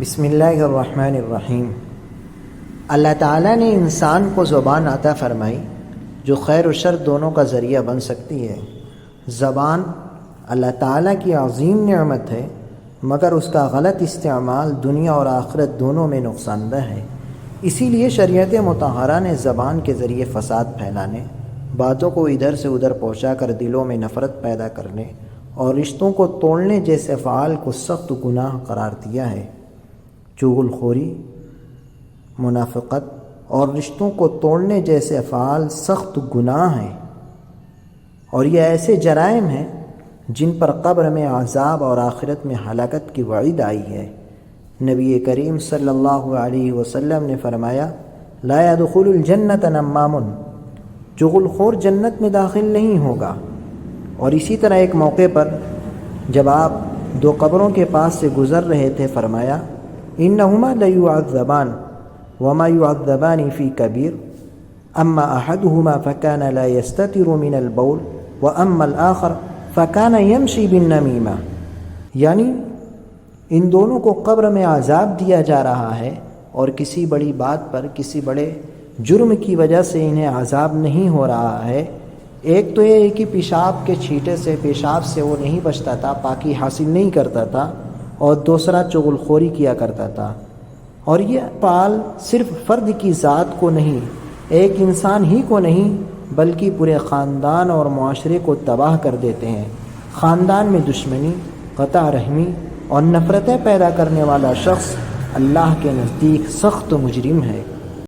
بسم اللہ الرحمن الرحیم۔ اللہ تعالیٰ نے انسان کو زبان عطا فرمائی جو خیر و شر دونوں کا ذریعہ بن سکتی ہے۔ زبان اللہ تعالیٰ کی عظیم نعمت ہے، مگر اس کا غلط استعمال دنیا اور آخرت دونوں میں نقصان دہ ہے۔ اسی لیے شریعت مطہرہ نے زبان کے ذریعے فساد پھیلانے، باتوں کو ادھر سے ادھر پہنچا کر دلوں میں نفرت پیدا کرنے اور رشتوں کو توڑنے جیسے افعال کو سخت گناہ قرار دیا ہے۔ چغل خوری، منافقت اور رشتوں کو توڑنے جیسے افعال سخت گناہ ہیں، اور یہ ایسے جرائم ہیں جن پر قبر میں عذاب اور آخرت میں ہلاکت کی وعید آئی ہے۔ نبی کریم صلی اللہ علیہ وسلم نے فرمایا، لا يدخل الجنت نمام، چغل خور جنت میں داخل نہیں ہوگا۔ اور اسی طرح ایک موقع پر جب آپ دو قبروں کے پاس سے گزر رہے تھے، فرمایا، انہما لیعذبان وما يعذبان فی کبیر، اما احدہما فکان لا یستتر من البول واما الآخر فکان یمشی بالنمیمہ، یعنی ان دونوں کو قبر میں عذاب دیا جا رہا ہے، اور کسی بڑی بات پر، کسی بڑے جرم کی وجہ سے انہیں عذاب نہیں ہو رہا ہے۔ ایک تو یہ کہ پیشاب کے چھینٹے سے، پیشاب سے وہ نہیں بچتا تھا، پاکی حاصل نہیں کرتا تھا، اور دوسرا چغل خوری کیا کرتا تھا۔ اور یہ افعال صرف فرد کی ذات کو نہیں، ایک انسان ہی کو نہیں، بلکہ پورے خاندان اور معاشرے کو تباہ کر دیتے ہیں۔ خاندان میں دشمنی، قطع رحمی اور نفرتیں پیدا کرنے والا شخص اللہ کے نزدیک سخت مجرم ہے۔